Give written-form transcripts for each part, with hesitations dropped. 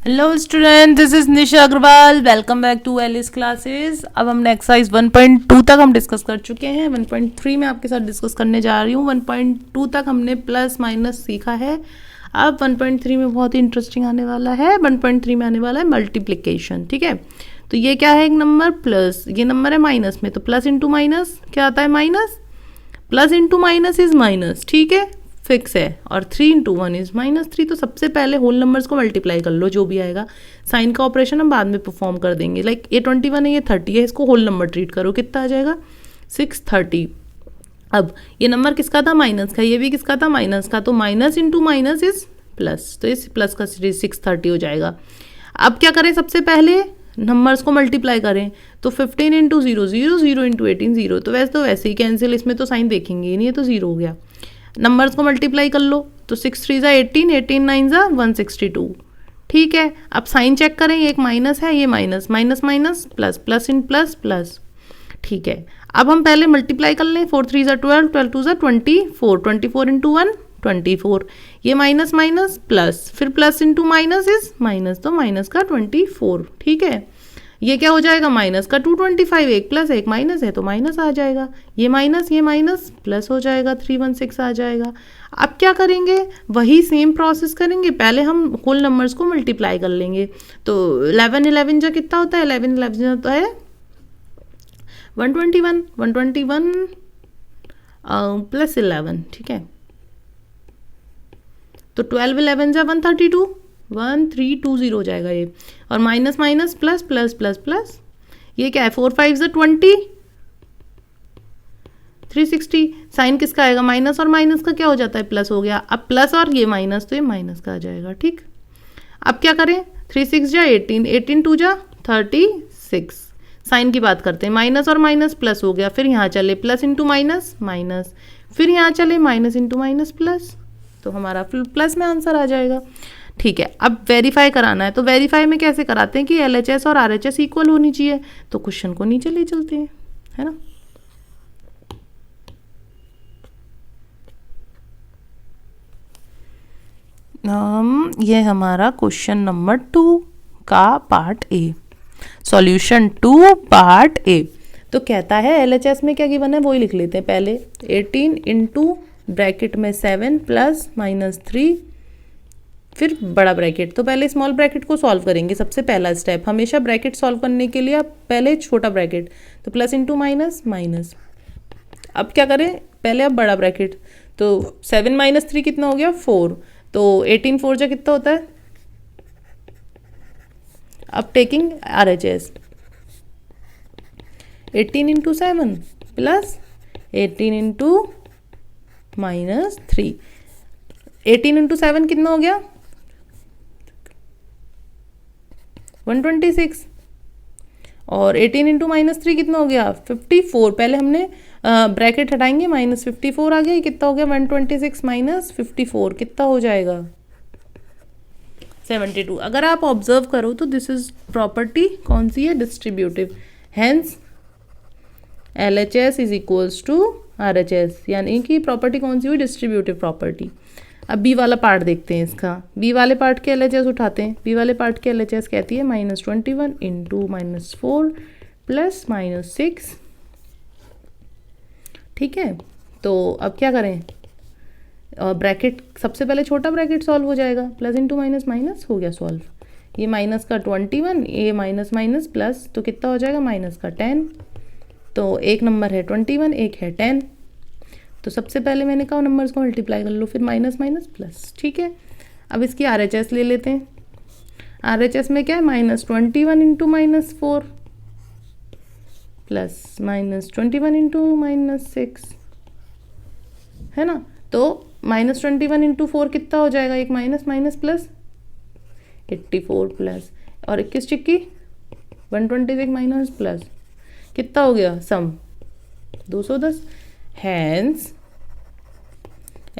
Hello student, this is Nisha Agarwal. Welcome back to Ellis classes. अब हमने exercise 1.2 तक हम डिस्कस कर चुके हैं। 1.3 में आपके साथ डिस्कस करने जा रही हूँ। 1.2 तक हमने प्लस माइनस सीखा है। अब 1.3 में बहुत ही इंटरेस्टिंग आने वाला है। 1.3 में आने वाला है मल्टीप्लिकेशन। ठीक है, तो ये क्या है, एक नंबर प्लस, ये नंबर है माइनस में, तो प्लस इंटू माइनस क्या आता है, minus. Plus into minus is minus, ठीक है, फिक्स है। और 3 इंटू 1 इज -3। तो सबसे पहले होल नंबर्स को मल्टीप्लाई कर लो, जो भी आएगा। साइन का ऑपरेशन हम बाद में परफॉर्म कर देंगे। लाइक ये 21 है, ये 30 है, इसको होल नंबर ट्रीट करो, कितना आ जाएगा, 630। अब ये नंबर किसका था, माइनस का, ये भी किसका था, माइनस का, तो minus into minus is plus, तो इस प्लस का सीरीज 630 हो जाएगा। अब क्या करें, सबसे पहले नंबर्स को मल्टीप्लाई करें, तो 15 इंटू 0 0, 0 इंटू 18 0, तो वैसे ही कैंसिल, इसमें तो साइन देखेंगे ही नहीं, ये तो 0 हो गया। नंबर्स को मल्टीप्लाई कर लो, तो 6 3 18, 18 9 162। ठीक है, अब साइन चेक करें, ये एक माइनस है, ये minus, minus minus plus, plus इन प्लस प्लस। ठीक है, अब हम पहले मल्टीप्लाई कर लें, 4 3 12, 12 2 24, 24 इंटू 1 24, ये माइनस माइनस प्लस, फिर plus into minus is minus, तो माइनस का 24। ठीक है, ये क्या हो जाएगा, माइनस का 225, एक प्लस एक माइनस है तो माइनस आ जाएगा, ये माइनस प्लस हो जाएगा, 316 आ जाएगा। अब क्या करेंगे, वही सेम प्रोसेस करेंगे, पहले हम होल नंबर्स को मल्टीप्लाई कर लेंगे। तो 11 11 जा कितना होता है, 11 11 होता है 121, 121 प्लस 11। ठीक है, तो 12 11 जा 132, 1320 हो जाएगा ये, और minus minus plus plus plus plus, ये क्या है, 4 5 20, 360। साइन किसका आएगा, माइनस और माइनस का क्या हो जाता है, प्लस हो गया। अब प्लस और ये माइनस, तो ये माइनस का आ जाएगा। ठीक, अब क्या करें, 3 6 जा 18, 18 2 जा 36। साइन की बात करते हैं, माइनस और माइनस प्लस हो गया, फिर यहाँ चले प्लस इंटू माइनस माइनस, फिर यहाँ चले माइनस इंटू माइनस प्लस, तो हमारा प्लस में आंसर आ जाएगा। ठीक है, अब वेरीफाई कराना है, तो वेरीफाई में कैसे कराते हैं कि LHS और RHS इक्वल होनी चाहिए, तो क्वेश्चन को नीचे ले चलते हैं, है ना। ये हमारा क्वेश्चन नंबर 2 का part A, solution 2 part A. तो कहता है LHS में क्या गिवन है वही लिख लेते हैं पहले, 18 इंटू ब्रैकेट में 7 प्लस -3, फिर बड़ा ब्रैकेट। तो पहले स्मॉल ब्रैकेट को सॉल्व करेंगे, सबसे पहला स्टेप, हमेशा ब्रैकेट सॉल्व करने के लिए आप पहले छोटा ब्रैकेट, तो प्लस इंटू माइनस माइनस। अब क्या करें, पहले अब बड़ा ब्रैकेट, तो 7 -3 कितना हो गया, 4, तो 18 4 जा कितना होता है। अब taking RHS, 18 into 7 plus 18 into -3, 18 into 7 कितना हो गया, 126, और 18 इंटू -3 कितना हो गया, 54। पहले हमने ब्रैकेट हटाएंगे, -54 आ गया, ये कितना हो गया, 126 -54 कितना हो जाएगा, 72। अगर आप ऑब्जर्व करो तो दिस इज प्रॉपर्टी कौन सी है, distributive, hence LHS is equals to RHS, यानी कि प्रॉपर्टी कौन सी हुई, डिस्ट्रीब्यूटिव प्रॉपर्टी। अब बी वाला पार्ट देखते हैं इसका, बी वाले पार्ट के LHS उठाते हैं। बी वाले पार्ट के LHS कहती है -21 इंटू -4 प्लस -6। ठीक है, तो अब क्या करें, ब्रैकेट सबसे पहले छोटा ब्रैकेट सॉल्व हो जाएगा, प्लस इंटू माइनस माइनस हो गया सॉल्व, ये माइनस का 21, ये माइनस माइनस प्लस, तो कितना हो जाएगा, माइनस का 10। तो एक नंबर है 21, एक है 10, तो सबसे पहले मैंने कहा नंबर्स को मल्टीप्लाई कर लो, फिर माइनस माइनस प्लस। ठीक है, अब इसकी RHS ले लेते हैं। RHS में क्या है, -21 इंटू -4 प्लस -21 इंटू -6, है ना। तो -21 इंटू 4 कितना हो जाएगा, एक माइनस माइनस प्लस 84 प्लस, और 21 चिक्की 126 माइनस प्लस, कितना हो गया, sum 210। Hence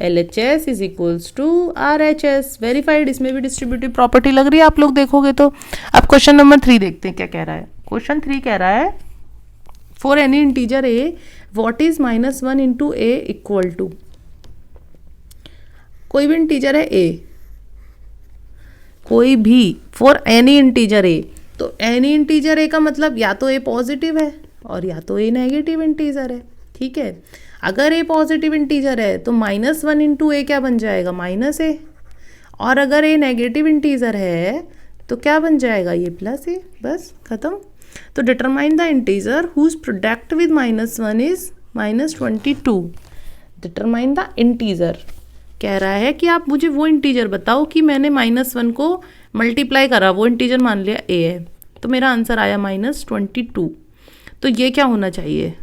LHS is equals to RHS, verified. इसमें भी डिस्ट्रीब्यूटिव प्रॉपर्टी लग रही है, आप लोग देखोगे तो। अब क्वेश्चन नंबर 3 देखते हैं क्या कह रहा है। क्वेश्चन 3 कह रहा है, for any integer A what is -1 into A equal to, कोई भी इंटीजर है A, कोई भी फॉर एनी इंटीजर ए, तो एनी इंटीजर ए का मतलब या तो ए पॉजिटिव है और या तो ए नेगेटिव इंटीजर है, ठीक है। अगर ए पॉजिटिव इंटीजर है तो -1 इंटू ए क्या बन जाएगा, -a, और अगर ए नेगेटिव इंटीजर है तो क्या बन जाएगा, ये +a, बस खत्म। तो determine the integer whose product with -1 is -22। Determine the integer कह रहा है कि आप मुझे वो इंटीजर बताओ कि मैंने -1 को मल्टीप्लाई करा, वो इंटीजर मान लिया a है, तो मेरा आंसर आया -22। तो ये क्या होना चाहिए,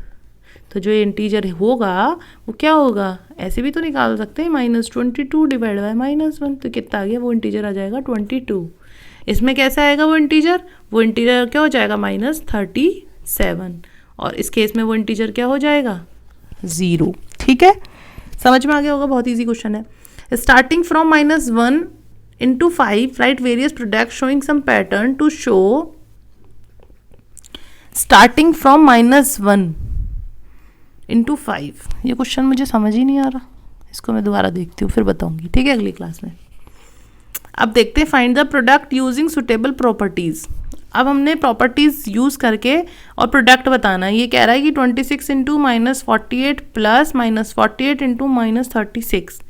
तो जो इंटीजर होगा वो क्या होगा, ऐसे भी तो निकाल सकते हैं, -22 डिवाइड बाय -1, तो कितना आ गया, वो इंटीजर आ जाएगा 22। इसमें कैसा आएगा वो इंटीजर क्या हो जाएगा, -37, और इस केस में वो इंटीजर क्या हो जाएगा, 0। ठीक है, समझ में आ गया होगा, बहुत ईजी क्वेश्चन है। Starting from -1 into 5 right various product showing some pattern to show starting from -1 into 5। ये क्वेश्चन मुझे समझ ही नहीं आ रहा, इसको मैं दोबारा देखती हूँ फिर बताऊंगी, ठीक है, अगली क्लास में। अब देखते हैं find the product using suitable properties. अब हमने प्रॉपर्टीज यूज करके और प्रोडक्ट बताना है। ये कह रहा है कि 26 इंटू -48 प्लस -48 इंटू -36।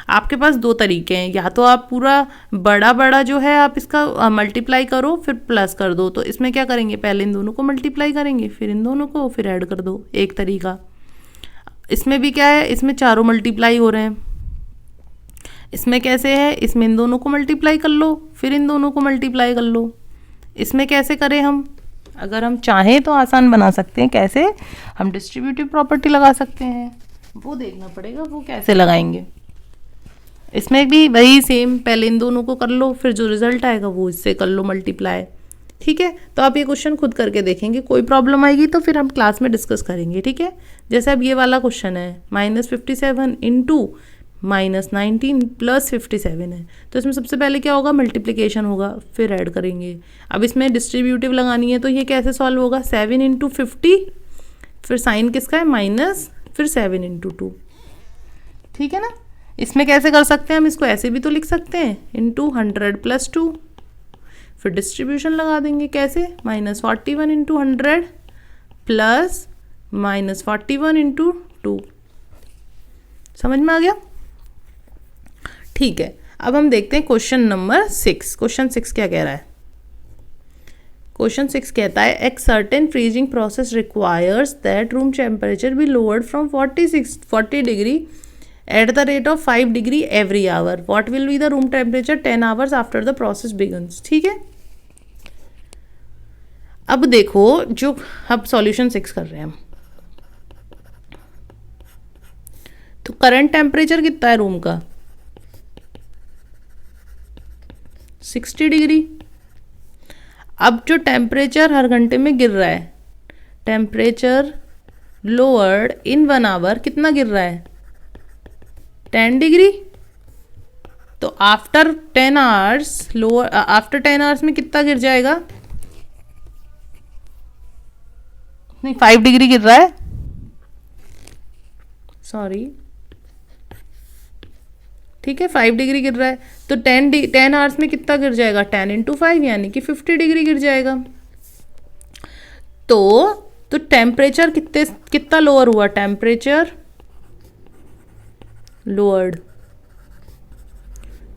आपके पास दो तरीके हैं, या तो आप पूरा बड़ा जो है आप इसका मल्टीप्लाई करो फिर प्लस कर दो। तो इसमें क्या करेंगे, पहले इन दोनों को मल्टीप्लाई करेंगे फिर इन दोनों को फिर ऐड कर दो, एक तरीका। इसमें भी क्या है, इसमें चारों मल्टीप्लाई हो रहे हैं। इसमें कैसे है, इसमें इन दोनों को मल्टीप्लाई कर लो फिर इन दोनों को मल्टीप्लाई कर लो। इसमें कैसे करें हम, अगर हम चाहें तो आसान बना सकते हैं। कैसे, हम डिस्ट्रीब्यूटिव प्रॉपर्टी लगा सकते हैं, वो देखना पड़ेगा वो कैसे लगाएंगे। इसमें भी वही सेम, पहले इन दोनों को कर लो फिर जो रिजल्ट आएगा वो इससे कर लो मल्टीप्लाई। ठीक है, तो आप ये क्वेश्चन खुद करके देखेंगे, कोई प्रॉब्लम आएगी तो फिर हम क्लास में डिस्कस करेंगे। ठीक है, जैसे अब ये वाला क्वेश्चन है -57 इंटू -19 प्लस 57 है, तो इसमें सबसे पहले क्या होगा, मल्टीप्लिकेशन होगा फिर ऐड करेंगे। अब इसमें डिस्ट्रीब्यूटिव लगानी है तो ये कैसे सॉल्व होगा, 7 इंटू 50 फिर साइन किसका है माइनस, फिर 7 इंटू 2। ठीक है ना, इसमें कैसे कर सकते हैं हम, इसको ऐसे भी तो लिख सकते हैं इंटू 100 प्लस 2, फिर डिस्ट्रीब्यूशन लगा देंगे कैसे, -41 इंटू 100 प्लस -41 इंटू 2। समझ में आ गया, ठीक है। अब हम देखते हैं क्वेश्चन नंबर 6। क्वेश्चन 6 क्या कह रहा है, क्वेश्चन 6 कहता है एक certain freezing process requires that room temperature be lowered from 40 degree at the rate of 5 degree every hour. What will be the room temperature 10 hours after the process begins? ठीक है, अब देखो जो अब सॉल्यूशन 6 कर रहे हैं हम, तो करंट टेम्परेचर कितना है रूम का, 60 डिग्री। अब जो टेम्परेचर हर घंटे में गिर रहा है, टेम्परेचर लोअर्ड इन 1 आवर कितना गिर रहा है, 10 डिग्री। तो after 10 hours lower, after 10 hours में कितना गिर जाएगा, नहीं 5 डिग्री गिर रहा है, सॉरी, ठीक है 5 डिग्री गिर रहा है। तो 10 आवर्स में कितना गिर जाएगा, 10 इंटू 5 यानी कि 50 डिग्री गिर जाएगा। तो टेम्परेचर कितना लोअर हुआ, टेम्परेचर लोअर्ड,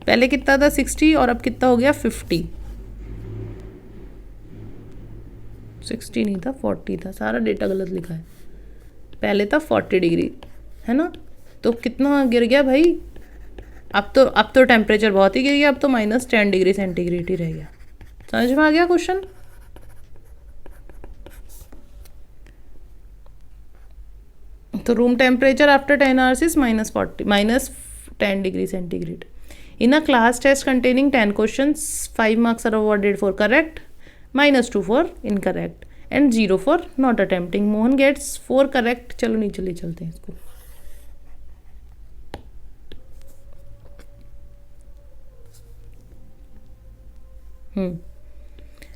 पहले कितना था 60 और अब कितना हो गया 50, 60 नहीं था 40 था, सारा डेटा गलत लिखा है, पहले था 40 डिग्री है ना, तो कितना गिर गया भाई, अब तो टेम्परेचर बहुत ही गिर गया, अब तो -10 डिग्री सेंटीग्रेड ही रह गया। समझ में आ गया क्वेश्चन, तो room temperature after 10 hours is -10 degree centigrade. In a class test containing 10 questions 5 marks are awarded for correct, -2 for incorrect and 0 for not attempting. Mohan gets 4 correct. चलो नीचे ले चलते हैं इसको,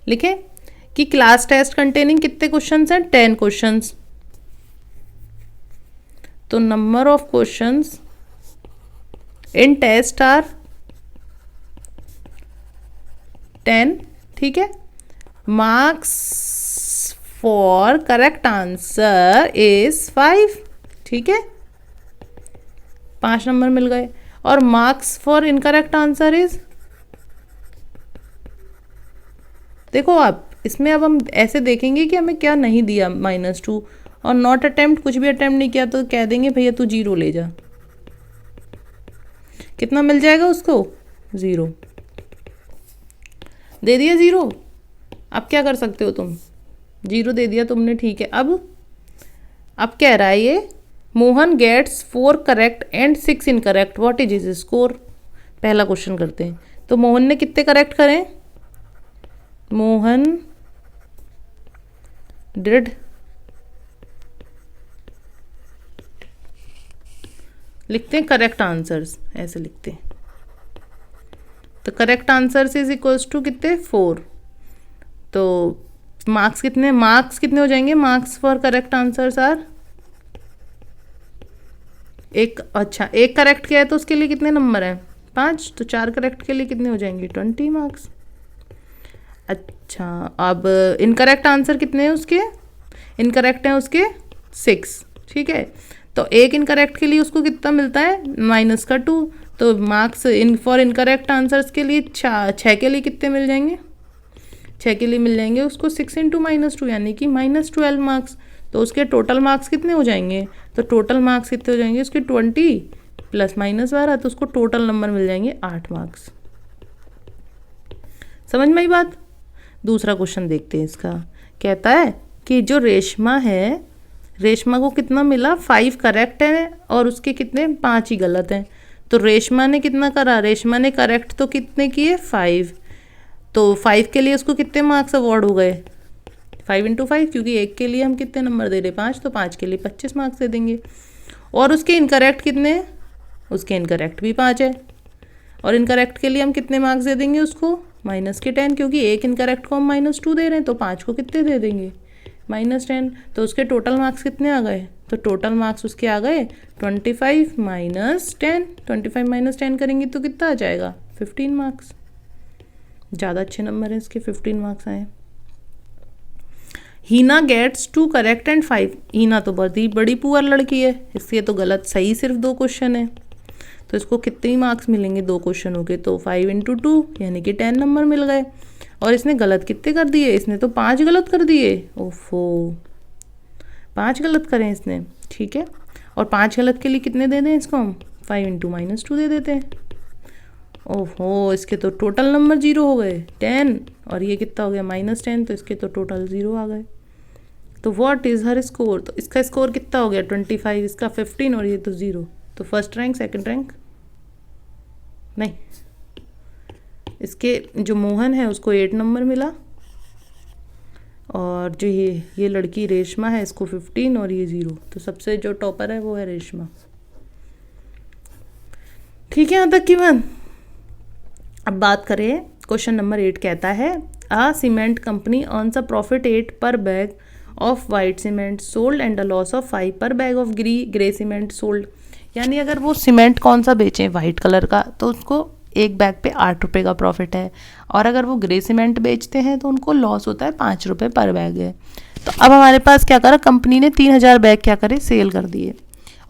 लिखे कि क्लास टेस्ट कंटेनिंग कितने क्वेश्चंस हैं, 10 क्वेश्चंस। तो number of questions in test are 10, ठीक है। Marks for correct answer is 5, ठीक है, 5 नंबर मिल गए। और marks for incorrect answer is, देखो आप इसमें अब हम ऐसे देखेंगे कि हमें क्या नहीं दिया, -2, और नॉट अटेम्प्ट, कुछ भी अटेम्प्ट नहीं किया तो कह देंगे भैया तू 0 ले जा। कितना मिल जाएगा उसको? 0 दे दिया 0। अब क्या कर सकते हो तुम? 0 दे दिया तुमने, ठीक है। अब कह रहा है ये, Mohan gets 4 correct and 6 incorrect, what is his score? पहला क्वेश्चन करते हैं। तो मोहन ने कितने करेक्ट करें? मोहन डिड लिखते हैं करेक्ट आंसर्स, ऐसे लिखते हैं। तो correct answers is equals to कितने? 4। तो मार्क्स कितने हो जाएंगे? Marks for correct answers are, एक करेक्ट किया है तो उसके लिए कितने नंबर हैं? 5। तो 4 करेक्ट के लिए कितने हो जाएंगे? 20 मार्क्स। अच्छा, अब इनकरेक्ट आंसर कितने हैं उसके? इनकरेक्ट हैं उसके 6, ठीक है। तो एक इनकरेक्ट के लिए उसको कितना मिलता है? -2। तो मार्क्स फॉर इनकरेक्ट आंसर्स के लिए 6 के लिए कितने मिल जाएंगे? 6 के लिए मिल जाएंगे उसको 6 × -2, यानी कि -12 मार्क्स। तो उसके टोटल मार्क्स कितने हो जाएंगे? तो टोटल मार्क्स कितने हो जाएंगे उसके? 20 + -12, तो उसको टोटल नंबर मिल जाएंगे 8 मार्क्स। समझ में आई बात? दूसरा क्वेश्चन देखते हैं इसका। कहता है कि जो रेशमा है, रेशमा को कितना मिला? 5 करेक्ट है और उसके कितने? 5 ही गलत हैं। तो रेशमा ने कितना करा? रेशमा ने करेक्ट तो कितने किए? 5। तो 5 के लिए उसको कितने मार्क्स अवॉर्ड हो गए? 5 × 5, क्योंकि एक के लिए हम कितने नंबर दे रहे? 5, तो 5 के लिए 25 मार्क्स दे देंगे। और उसके इनकरेक्ट कितने हैं? उसके इनकरेक्ट भी 5 है। और इनकरेक्ट के लिए हम कितने मार्क्स दे देंगे उसको? -10, क्योंकि एक इनकरेक्ट को हम -2 दे रहे हैं, तो 5 को कितने दे देंगे? -10। तो उसके टोटल मार्क्स कितने आ गए? तो टोटल मार्क्स उसके आ गए 25 - 10। 25 - 10 करेंगे तो कितना आ जाएगा? 15 मार्क्स। ज़्यादा अच्छे नंबर हैं इसके, 15 मार्क्स आए। हीना गेट्स 2 करेक्ट एंड 5। हीना तो बड़ी पुअर लड़की है, इसलिए तो गलत सही सिर्फ 2 क्वेश्चन है। तो इसको कितने मार्क्स मिलेंगे 2 क्वेश्चन हो गए? तो 5 × 2, यानी कि 10 नंबर मिल गए। और इसने गलत कितने कर दिए? इसने तो 5 गलत कर दिए। ओफो, 5 गलत करें इसने, ठीक है। और 5 गलत के लिए कितने दे दें इसको हम? 5 × -2 दे देते हैं। ओहो, इसके तो टोटल नंबर 0 हो गए, 10। और ये कितना हो गया? -10, तो इसके तो टोटल 0 आ गए। तो व्हाट इज़ हर स्कोर? तो इसका स्कोर कितना हो गया? 25, इसका 15, और ये तो 0। तो फर्स्ट रैंक, सेकंड रैंक नहीं, इसके जो मोहन है उसको 8 नंबर मिला, और जो ये लड़की रेशमा है इसको 15 और ये 0। तो सबसे जो टॉपर है वो है रेशमा। ठीक है, यहाँ तक की बात। अब बात करें, क्वेश्चन नंबर 8 कहता है a cement company earns a profit 8 per bag of white cement sold and a loss of 5 per bag of grey cement sold. यानी अगर वो सीमेंट कौन सा बेचें, वाइट कलर का, तो उसको एक बैग पे 8 रुपये का प्रॉफिट है। और अगर वो ग्रे सीमेंट बेचते हैं तो उनको लॉस होता है 5 रुपये पर बैग है। तो अब हमारे पास क्या करा, कंपनी ने 3000 बैग क्या करे, सेल कर दिए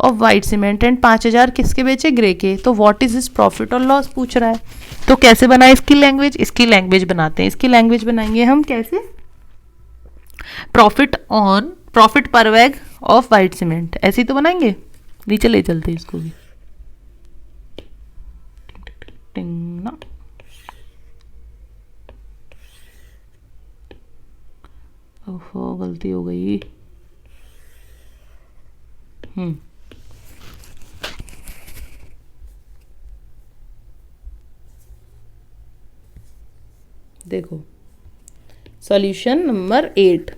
ऑफ वाइट सीमेंट एंड 5000 किसके बेचे, ग्रे के। तो व्हाट इज इज प्रॉफिट और लॉस पूछ रहा है। तो कैसे बनाए इसकी लैंग्वेज, इसकी लैंग्वेज बनाते हैं। इसकी लैंग्वेज बनाएंगे हम कैसे, प्रॉफिट पर बैग ऑफ वाइट सीमेंट, ऐसे ही तो बनाएंगे। नीचे ले चलते हैं इसको भी, ना ओहो गलती हो गई। देखो सॉल्यूशन नंबर 8।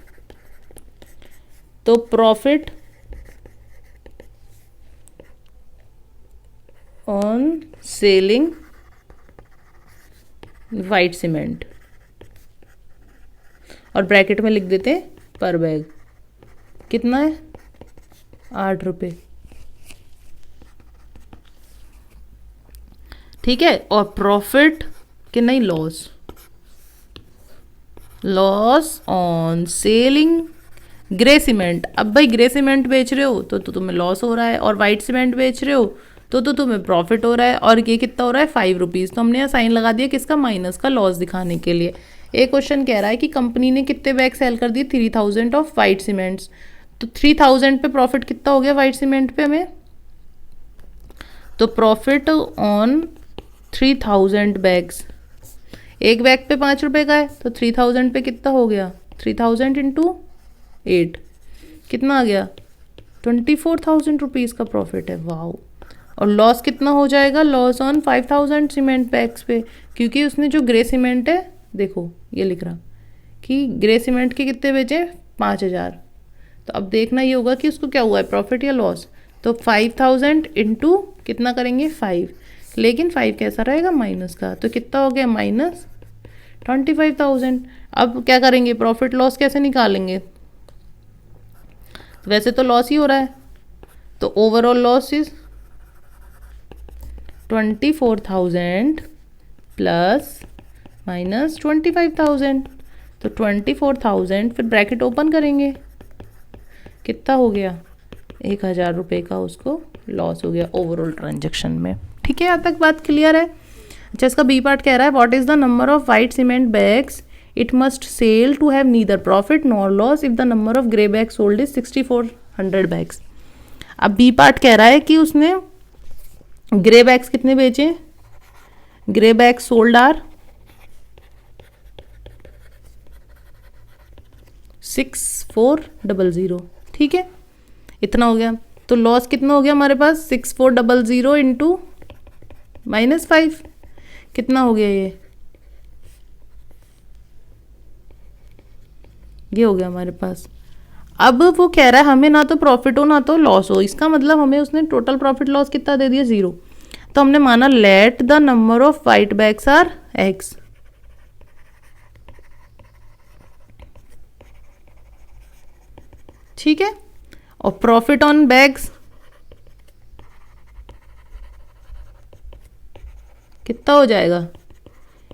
तो profit on selling white cement, और ब्रैकेट में लिख देते हैं पर बैग कितना है, 8 रुपये। ठीक है, और प्रॉफिट कि नहीं loss, loss on selling grey cement. अब भाई ग्रे सीमेंट बेच रहे हो तो तुम्हें लॉस हो रहा है, और वाइट सीमेंट बेच रहे हो तो तुम्हें प्रॉफिट हो रहा है, और ये कितना हो रहा है 5 रुपीज़। तो हमने यहाँ साइन लगा दिया किसका, माइनस का, लॉस दिखाने के लिए। एक क्वेश्चन कह रहा है कि कंपनी ने कितने बैग सेल कर दिए, 3000 ऑफ वाइट सीमेंट्स। तो 3000 पे प्रॉफिट कितना हो गया वाइट सीमेंट पे हमें, तो प्रॉफिट ऑन 3000 बैग्स, एक बैग पे 5 रुपए का है तो 3000 पे कितना हो गया, 3000 इंटू 8 कितना आ गया, 24,000 रुपीज़ का प्रॉफिट है। वाओ। और लॉस कितना हो जाएगा, लॉस ऑन 5000 सीमेंट बैग्स पे, क्योंकि उसने जो ग्रे सीमेंट है, देखो ये लिख रहा कि ग्रे सीमेंट के कितने बेचे, 5000। तो अब देखना ये होगा कि उसको क्या हुआ है, प्रॉफिट या लॉस। तो 5000 इंटू कितना करेंगे 5, लेकिन 5 कैसा रहेगा, माइनस का, तो कितना हो गया, माइनस 25,000। अब क्या करेंगे, प्रॉफिट लॉस कैसे निकालेंगे, वैसे तो लॉस ही हो रहा है, तो overall loss is 24,000 plus minus 25,000, तो 24,000, फिर ब्रैकेट ओपन करेंगे, कितना हो गया, 1,000 रुपये का उसको लॉस हो गया ओवरऑल ट्रांजेक्शन में। ठीक है, यहाँ तक बात क्लियर है। अच्छा, इसका बी पार्ट कह रहा है what is the number of white cement bags it must sell to have neither profit nor loss if the number of grey bag sold is 6400 bags. अब बी पार्ट कह रहा है कि उसने ग्रे बैग्स कितने बेचे, ग्रे बैग सोल्ड आर 6400। ठीक है, इतना हो गया। तो लॉस कितना हो गया हमारे पास, 6400 इंटू -5, कितना हो गया, ये हो गया हमारे पास। अब वो कह रहा है हमें ना तो प्रॉफिट हो ना तो लॉस हो, इसका मतलब हमें उसने टोटल प्रॉफिट लॉस कितना दे दिया, 0। तो हमने माना let the number of white bags are x। ठीक है, और प्रॉफिट ऑन बैग्स कितना हो जाएगा,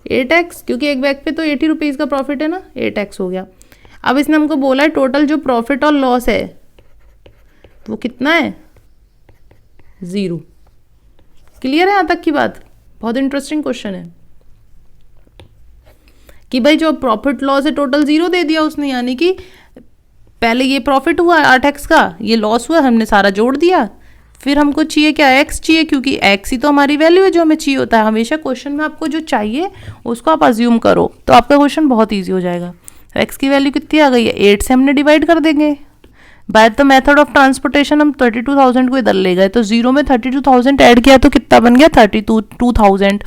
8x, क्योंकि एक बैग पे तो 80 रुपीज़ का प्रॉफिट है ना, 8x हो गया। अब इसने हमको बोला है टोटल जो प्रॉफिट और लॉस है वो कितना है, 0। क्लियर है यहाँ तक की बात, बहुत इंटरेस्टिंग क्वेश्चन है कि भाई जो प्रॉफिट लॉस है टोटल 0 दे दिया उसने, यानी कि पहले ये प्रॉफिट हुआ 8x का, ये लॉस हुआ, हमने सारा जोड़ दिया, फिर हमको चाहिए क्या, x चाहिए, क्योंकि x ही तो हमारी वैल्यू है जो हमें चाहिए होता है। हमेशा क्वेश्चन में आपको जो चाहिए उसको आप अज्यूम करो तो आपका क्वेश्चन बहुत ईजी हो जाएगा। x की वैल्यू कितनी आ गई है, 8 से हमने डिवाइड कर देंगे। By the method of transportation हम 32,000 को इधर ले गए, तो 0 में 32,000 ऐड किया तो कितना बन गया, 32,000।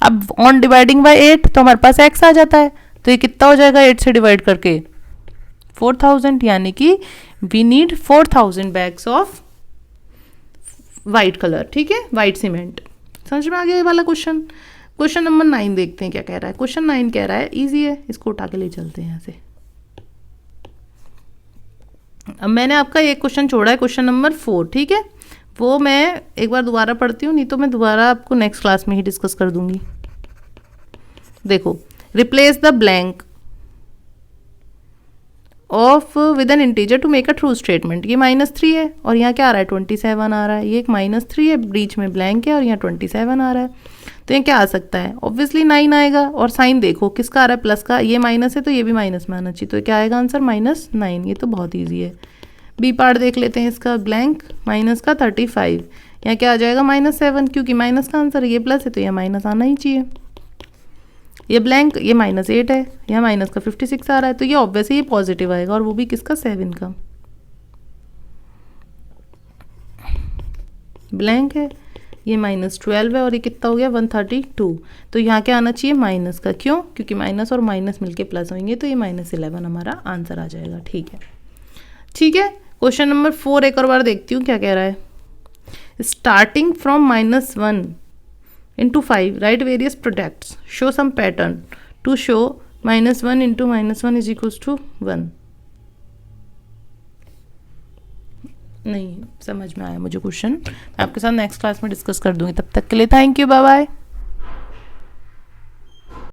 अब ऑन डिवाइडिंग बाय 8 तो हमारे पास x आ जाता है, तो ये कितना हो जाएगा 8 से डिवाइड करके, 4,000, यानी कि we need 4,000 bags of white colour. ठीक है, वाइट सीमेंट। समझ में आ गया ये वाला क्वेश्चन। क्वेश्चन नंबर 9 देखते हैं क्या कह रहा है। क्वेश्चन 9 कह रहा है, इजी है, इसको उठा के ले चलते हैं यहाँ से। अब मैंने आपका एक क्वेश्चन छोड़ा है, क्वेश्चन नंबर 4। ठीक है, वो मैं एक बार दोबारा पढ़ती हूँ, नहीं तो मैं दोबारा आपको नेक्स्ट क्लास में ही डिस्कस कर दूंगी। देखो, replace the blank of with an integer to make a true statement. ये -3 है और यहाँ क्या आ रहा है, 27 आ रहा है। ये एक -3 है, बीच में ब्लैंक है और यहाँ 27 आ रहा है, तो ये क्या आ सकता है, ऑब्वियसली 9 आएगा। और साइन देखो किसका आ रहा है, प्लस का, ये माइनस है तो ये भी माइनस में आना चाहिए, तो क्या आएगा आंसर, -9। ये तो बहुत ईजी है। बी पार्ट देख लेते हैं इसका, ब्लैंक माइनस का 35, यहाँ क्या आ जाएगा -7, क्योंकि माइनस का आंसर, ये प्लस है तो यह माइनस आना ही चाहिए। ये ब्लैंक, ये -8 है, यहाँ माइनस का 56 आ रहा है, तो ये ऑब्वियसली ये पॉजिटिव आएगा, और वो भी किसका, 7 का। ब्लैंक है, ये -12 है और ये कितना हो गया, 132। तो यहाँ क्या आना चाहिए, माइनस का, क्यों, क्योंकि माइनस और माइनस मिलके प्लस होंगे, तो ये -11 हमारा आंसर आ जाएगा। ठीक है, ठीक है। क्वेश्चन नंबर 4 एक और बार देखती हूँ क्या कह रहा है। Starting from -1 into 5 write various products, show some pattern to show -1 into -1 is equals to 1। नहीं समझ में आया मुझे क्वेश्चन, मैं आपके साथ नेक्स्ट क्लास में डिस्कस कर दूंगी। तब तक के लिए थैंक यू, बाय बाय।